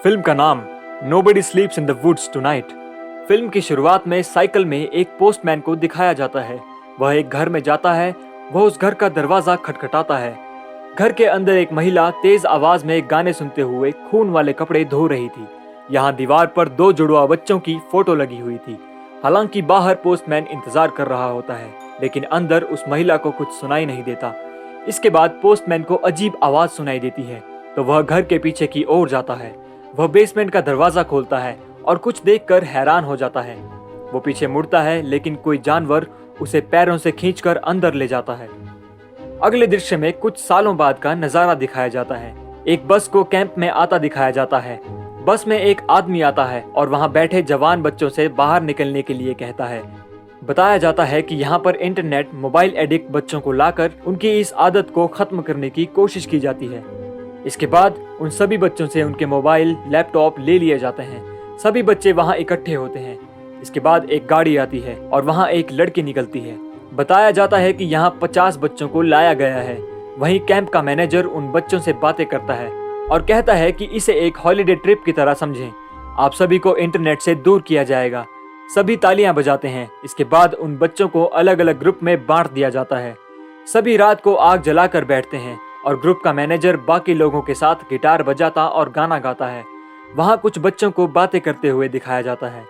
Film का नाम nobody sleeps in the woods tonight. Film की शुरुआत में साइकिल में एक पोस्टमैन को दिखाया जाता है। वह एक घर में जाता है। वह उस घर का दरवाजा खटखटाता है। घर के अंदर एक महिला तेज आवाज में गाने सुनते हुए खून वाले कपड़े धो रही थी। यहाँ दीवार पर दो जुड़वा बच्चों की फोटो लगी हुई थी। हालांकि बाहर पोस्टमैन इंतजार कर रहा होता है, लेकिन अंदर उस महिला को कुछ सुनाई नहीं देता। इसके बाद पोस्टमैन को अजीब आवाज सुनाई देती है, तो वह घर के पीछे की ओर जाता है। वह बेसमेंट का दरवाजा खोलता है और कुछ देखकर हैरान हो जाता है। वो पीछे मुड़ता है, लेकिन कोई जानवर उसे पैरों से खींचकर अंदर ले जाता है। अगले दृश्य में कुछ सालों बाद का नजारा दिखाया जाता है। एक बस को कैंप में आता दिखाया जाता है। बस में एक आदमी आता है और वहां बैठे जवान बच्चों से बाहर निकलने के लिए कहता है। बताया जाता है कि यहाँ पर इंटरनेट मोबाइल एडिक्ट बच्चों को लाकर उनकी इस आदत को खत्म करने की कोशिश की जाती है। इसके बाद उन सभी बच्चों से उनके मोबाइल लैपटॉप ले लिए जाते हैं। सभी बच्चे वहां इकट्ठे होते हैं। इसके बाद एक गाड़ी आती है और वहां एक लड़की निकलती है। बताया जाता है कि यहाँ 50 बच्चों को लाया गया है। वहीं कैंप का मैनेजर उन बच्चों से बातें करता है और कहता है कि इसे एक हॉलिडे ट्रिप की तरह समझें। आप सभी को इंटरनेट से दूर किया जाएगा। सभी तालियां बजाते हैं। इसके बाद उन बच्चों को अलग अलग ग्रुप में बांट दिया जाता है। सभी रात को आग जलाकर बैठते हैं और ग्रुप का मैनेजर बाकी लोगों के साथ गिटार बजाता और गाना गाता है। वहां कुछ बच्चों को बातें करते हुए दिखाया जाता है।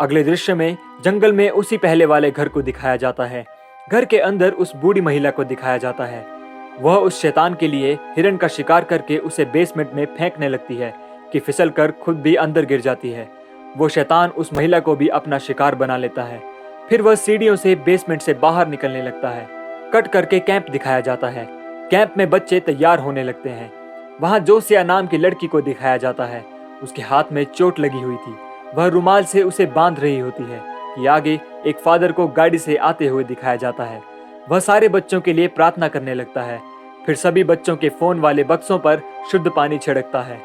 अगले दृश्य में जंगल में उसी पहले वाले घर को दिखाया जाता है। घर के अंदर उस बूढ़ी महिला को दिखाया जाता है। वह उस शैतान के लिए हिरण का शिकार करके उसे बेसमेंट में फेंकने लगती है कि फिसल कर खुद भी अंदर गिर जाती है। वो शैतान उस महिला को भी अपना शिकार बना लेता है। फिर वह सीढ़ियों से बेसमेंट से बाहर निकलने लगता है। कट करके कैंप दिखाया जाता है। कैंप में बच्चे तैयार होने लगते हैं। वहां जोसिया नाम की लड़की को दिखाया जाता है। उसके हाथ में चोट लगी हुई थी। वह रुमाल से उसे बांध रही होती है कि आगे एक फादर को गाड़ी से आते हुए दिखाया जाता है। वह सारे बच्चों के लिए प्रार्थना करने लगता है। फिर सभी बच्चों के फोन वाले बक्सों पर शुद्ध पानी छिड़कता है।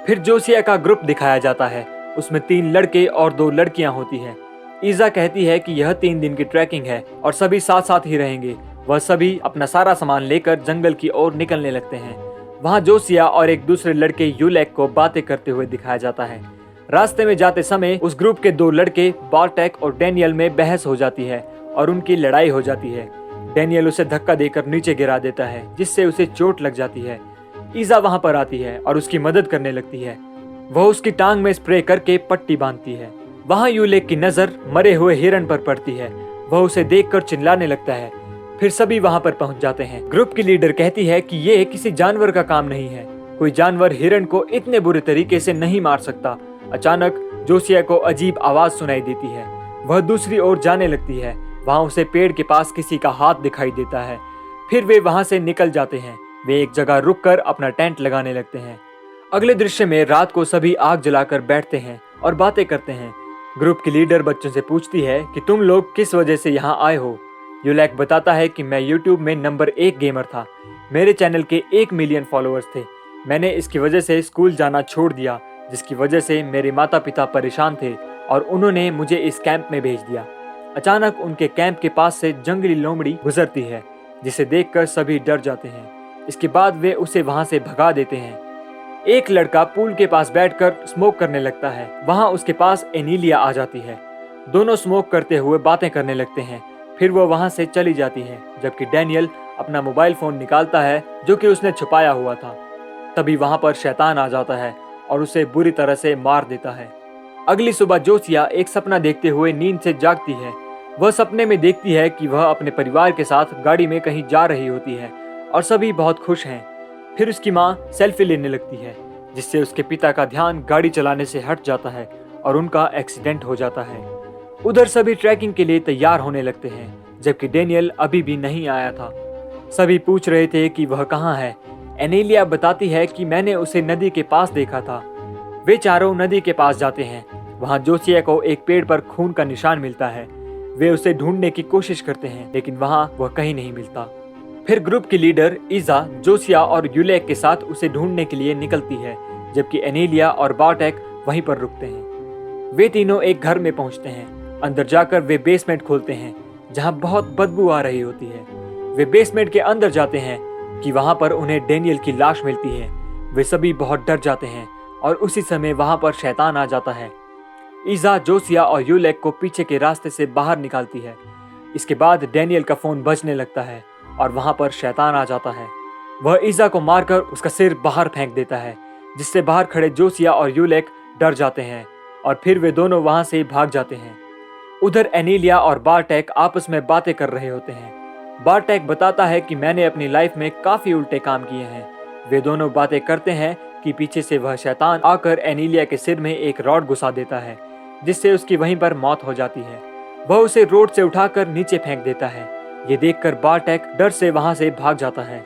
फिर जोसिया का ग्रुप दिखाया जाता है। उसमें 3 लड़के और 2 लड़कियां होती हैं। ईजा कहती है कि यह 3 दिन की ट्रैकिंग है और सभी साथ साथ ही रहेंगे। वह सभी अपना सारा सामान लेकर जंगल की ओर निकलने लगते हैं। वहां जोसिया और एक दूसरे लड़के यूलेक को बातें करते हुए दिखाया जाता है। रास्ते में जाते समय उस ग्रुप के 2 लड़के बार्टेक और डैनियल में बहस हो जाती है और उनकी लड़ाई हो जाती है। डैनियल उसे धक्का देकर नीचे गिरा देता है, जिससे उसे चोट लग जाती है। ईजा वहां पर आती है और उसकी मदद करने लगती है। वह उसकी टांग में स्प्रे करके पट्टी बांधती है। वहां यूलेक की नजर मरे हुए हिरण पर पड़ती है। वह उसे देखकर चिल्लाने लगता है। फिर सभी वहां पर पहुंच जाते हैं। ग्रुप की लीडर कहती है कि ये किसी जानवर का काम नहीं है। कोई जानवर हिरण को इतने बुरे तरीके से नहीं मार सकता। अचानक जोसिया को अजीब आवाज सुनाई देती है। वह दूसरी ओर जाने लगती है। वहां उसे पेड़ के पास किसी का हाथ दिखाई देता है। फिर वे वहां से निकल जाते हैं। वे एक जगह रुककर अपना टेंट लगाने लगते हैं। अगले दृश्य में रात को सभी आग जलाकर बैठते हैं और बातें करते हैं। ग्रुप की लीडर बच्चों से पूछती है कि तुम लोग किस वजह से यहाँ आए हो। यूलेक बताता है कि मैं YouTube में नंबर 1 गेमर था। मेरे चैनल के 1 मिलियन फॉलोअर्स थे। मैंने इसकी वजह से स्कूल जाना छोड़ दिया, जिसकी वजह से मेरे माता पिता परेशान थे और उन्होंने मुझे इस कैंप में भेज दिया। अचानक उनके कैंप के पास से जंगली लोमड़ी गुजरती है, जिसे देखकर सभी डर जाते हैं। इसके बाद वे उसे वहां से भगा देते हैं। एक लड़का पूल के पास बैठकर स्मोक करने लगता है। वहां उसके पास एनीलिया आ जाती है। दोनों स्मोक करते हुए बातें करने लगते हैं। फिर वो वहां से चली जाती है, जबकि डैनियल अपना मोबाइल फोन निकालता है, जो कि उसने छुपाया हुआ था। तभी वहां पर शैतान आ जाता है और उसे बुरी तरह से मार देता है। अगली सुबह जोसिया एक सपना देखते हुए नींद से जागती है। वह सपने में देखती है कि वह अपने परिवार के साथ गाड़ी में कहीं जा रही होती है और सभी बहुत खुश हैं। फिर उसकी माँ सेल्फी लेने लगती है, जिससे उसके पिता का ध्यान गाड़ी चलाने से हट जाता है और उनका एक्सीडेंट हो जाता है। उधर सभी ट्रैकिंग के लिए तैयार होने लगते हैं, जबकि डैनियल अभी भी नहीं आया था। सभी पूछ रहे थे कि वह कहाँ है। एनीलिया बताती है कि मैंने उसे नदी के पास देखा था। वे चारों नदी के पास जाते हैं। वहां जोसिया को एक पेड़ पर खून का निशान मिलता है। वे उसे ढूंढने की कोशिश करते हैं, लेकिन वहां वह कहीं नहीं मिलता। फिर ग्रुप की लीडर ईजा जोसिया और यूलेक के साथ उसे ढूंढने के लिए निकलती है, जबकि एनीलिया और बार्टेक वहीं पर रुकते हैं। वे तीनों एक घर में पहुंचते हैं। अंदर जाकर वे बेसमेंट खोलते हैं, जहां बहुत बदबू आ रही होती है। वे बेसमेंट के अंदर जाते हैं कि वहां पर उन्हें डैनियल की लाश मिलती है। वे सभी बहुत डर जाते हैं और उसी समय वहां पर शैतान आ जाता है। ईजा जोसिया और यूलेक को पीछे के रास्ते से बाहर निकालती है। इसके बाद डैनियल का फोन बजने लगता है और वहां पर शैतान आ जाता है। वह ईजा को मारकर उसका सिर बाहर फेंक देता है, जिससे बाहर खड़े जोसिया और यूलेक डर जाते हैं और फिर वे दोनों वहां से भाग जाते हैं। उधर एनीलिया और बार्टेक आपस में बातें कर रहे होते हैं। बार्टेक बताता है कि मैंने अपनी लाइफ में काफी उल्टे काम किए हैं। वे दोनों बातें करते हैं कि पीछे से वह शैतान आकर एनीलिया के सिर में एक रॉड घुसा देता है, जिससे उसकी वहीं पर मौत हो जाती है। वह उसे रोड से उठाकर नीचे फेंक देता है। ये देखकर बार्टेक डर से वहां से भाग जाता है।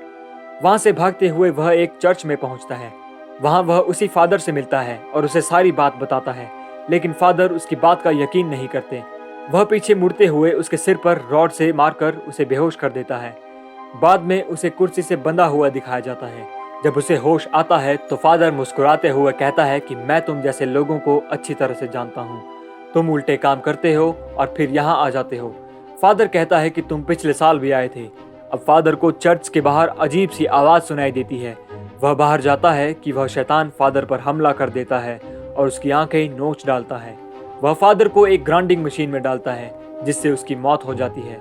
वहां से भागते हुए वह एक चर्च में पहुंचता है। वहां वह उसी फादर से मिलता है और उसे सारी बात बताता है, लेकिन फादर उसकी बात का यकीन नहीं करते। वह पीछे मुड़ते हुए उसके सिर पर रॉड से मारकर उसे बेहोश कर देता है। बाद में उसे कुर्सी से बंधा हुआ दिखाया जाता है। जब उसे होश आता है तो फादर मुस्कुराते हुए कहता है कि मैं तुम जैसे लोगों को अच्छी तरह से जानता हूँ। तुम उल्टे काम करते हो और फिर यहाँ आ जाते हो। फादर कहता है कि तुम पिछले साल भी आए थे। अब फादर को चर्च के बाहर अजीब सी आवाज सुनाई देती है। वह बाहर जाता है कि वह शैतान फादर पर हमला कर देता है और उसकी आंखें नोच डालता है। वह फादर को एक ग्राइंडिंग मशीन में डालता है, जिससे उसकी मौत हो जाती है।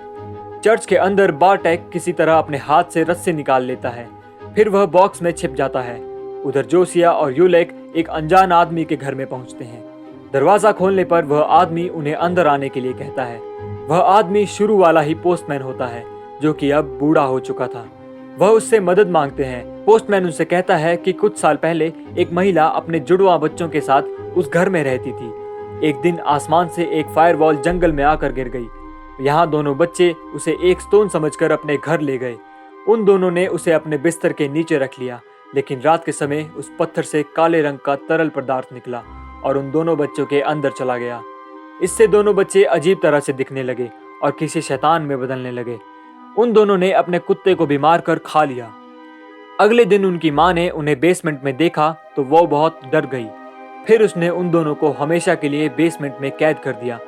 चर्च के अंदर बार्टेक किसी तरह अपने हाथ से रस्सी निकाल लेता है, फिर वह बॉक्स में छिप जाता है। उधर जोसिया और यूलेक एक अनजान आदमी के घर में पहुंचते हैं। दरवाजा खोलने पर वह आदमी उन्हें अंदर आने के लिए कहता है। वह आदमी शुरू वाला ही पोस्टमैन होता है, जो कि अब बूढ़ा हो चुका था। वह उससे मदद मांगते हैं। पोस्टमैन उनसे कहता है कि कुछ साल पहले एक महिला अपने जुड़वा बच्चों के साथ उस घर में रहती थी। एक दिन आसमान से एक फायरवॉल जंगल में आकर गिर गई। यहाँ दोनों बच्चे उसे एक स्टोन समझकर अपने घर ले गए। उन दोनों ने उसे अपने बिस्तर के नीचे रख लिया, लेकिन रात के समय उस पत्थर से काले रंग का तरल पदार्थ निकला और उन दोनों बच्चों के अंदर चला गया। इससे दोनों बच्चे अजीब तरह से दिखने लगे और किसी शैतान में बदलने लगे। उन दोनों ने अपने कुत्ते को भी मार कर खा लिया। अगले दिन उनकी माँ ने उन्हें बेसमेंट में देखा तो वो बहुत डर गई। फिर उसने उन दोनों को हमेशा के लिए बेसमेंट में कैद कर दिया।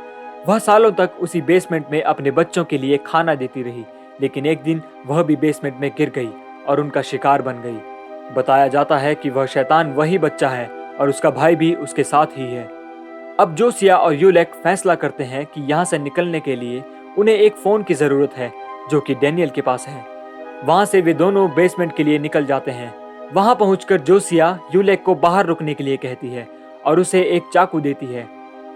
वह सालों तक उसी बेसमेंट में अपने बच्चों के लिए खाना देती रही, लेकिन एक दिन वह भी बेसमेंट में गिर गई और उनका शिकार बन गई। बताया जाता है कि वह शैतान वही बच्चा है और उसका भाई भी उसके साथ ही है। अब जोसिया और यूलेक फैसला करते हैं कि यहाँ से निकलने के लिए उन्हें एक फोन की जरूरत है, जो कि डैनियल के पास है। वहां से वे दोनों बेसमेंट के लिए निकल जाते हैं। वहां पहुंचकर जोसिया यूलेक को बाहर रुकने के लिए कहती है और उसे एक चाकू देती है।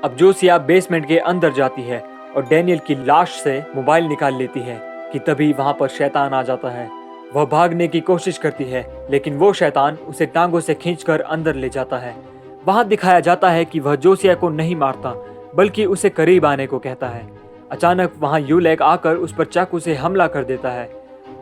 अब जोसिया बेसमेंट के अंदर जाती है और डैनियल की लाश से मोबाइल निकाल लेती है कि तभी वहां पर शैतान आ जाता है। वह भागने की कोशिश करती है, लेकिन वो शैतान उसे टांगों से खींचकर अंदर ले जाता है। वहां दिखाया जाता है कि वह जोसिया को नहीं मारता, बल्कि उसे करीब आने को कहता है। अचानक वहां यूलेक आकर उस पर चाकू से हमला कर देता है।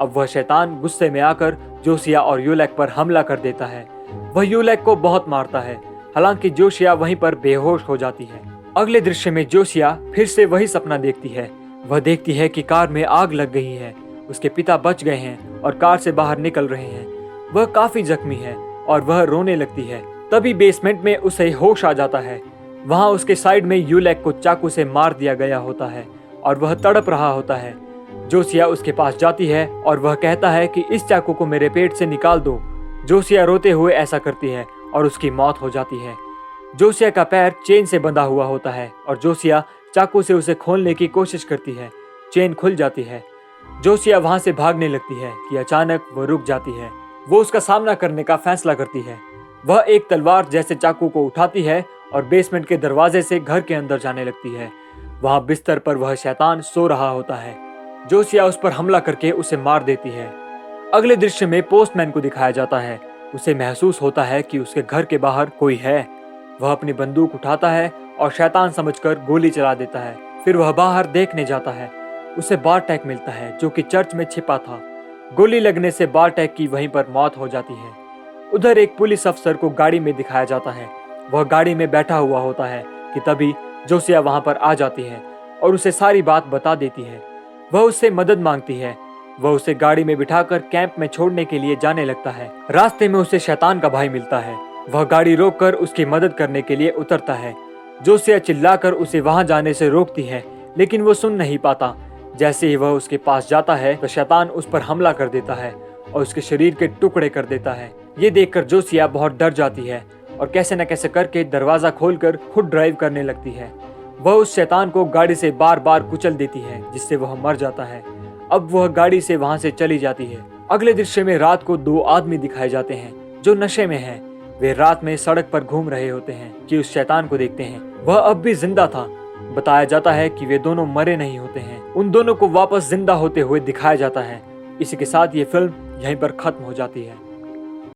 अब वह शैतान गुस्से में आकर जोसिया और यूलेक पर हमला कर देता है। वह यूलेक को बहुत मारता है, हालांकि जोसिया वहीं पर बेहोश हो जाती है। अगले दृश्य में जोसिया फिर से वही सपना देखती है। वह देखती है कि कार में आग लग गई है, उसके पिता बच गए हैं और कार से बाहर निकल रहे हैं। वह काफी जख्मी है और वह रोने लगती है। तभी बेसमेंट में उसे होश आ जाता है। वहां उसके साइड में यूलेक को चाकू से मार दिया गया होता है और वह तड़प रहा होता है। जोसिया उसके पास जाती है और वह कहता है कि इस चाकू को मेरे पेट से निकाल दो। जोसिया रोते हुए ऐसा करती है और उसकी मौत हो जाती है। जोसिया का पैर चेन से बंधा हुआ होता है और जोसिया चाकू से उसे खोलने की कोशिश करती है। चेन खुल जाती है। जोसिया वहां से भागने लगती है कि अचानक वो रुक जाती है। वो उसका सामना करने का फैसला करती है। वह एक तलवार जैसे चाकू को उठाती है और बेसमेंट के दरवाजे से घर के अंदर जाने लगती है। वहां बिस्तर पर वह शैतान सो रहा होता है। जोसिया उस पर हमला करके उसे मार देती है। अगले दृश्य में पोस्टमैन को दिखाया जाता है। उसे महसूस होता है कि उसके घर के बाहर कोई है। वह अपनी बंदूक उठाता है और शैतान समझकर गोली चला देता है। फिर वह बाहर देखने जाता है। उसे बार्टेक मिलता है, जो कि चर्च में छिपा था। गोली लगने से बार्टेक की वहीं पर मौत हो जाती है। उधर एक पुलिस अफसर को गाड़ी में दिखाया जाता है। वह गाड़ी में बैठा हुआ होता है कि तभी जोसिया वहां पर आ जाती है और उसे सारी बात बता देती है। वह उससे मदद मांगती है। वह उसे गाड़ी में बिठाकर कैंप में छोड़ने के लिए जाने लगता है। रास्ते में उसे शैतान का भाई मिलता है। वह गाड़ी रोककर उसकी मदद करने के लिए उतरता है। जोसिया चिल्लाकर उसे वहां जाने से रोकती है, लेकिन वो सुन नहीं पाता। जैसे ही वह उसके पास जाता है तो शैतान उस पर हमला कर देता है और उसके शरीर के टुकड़े कर देता है। ये देखकर जोसिया बहुत डर जाती है और कैसे न कैसे करके दरवाजा खोलकर खुद ड्राइव करने लगती है। वह उस शैतान को गाड़ी से बार बार कुचल देती है, जिससे वह मर जाता है। अब वह गाड़ी से वहां से चली जाती है। अगले दृश्य में रात को दो आदमी दिखाए जाते हैं जो नशे में हैं। वे रात में सड़क पर घूम रहे होते हैं कि उस शैतान को देखते हैं। वह अब भी जिंदा था। बताया जाता है कि वे दोनों मरे नहीं होते हैं। उन दोनों को वापस जिंदा होते हुए दिखाया जाता है। इसी के साथ ये फिल्म यहीं पर खत्म हो जाती है।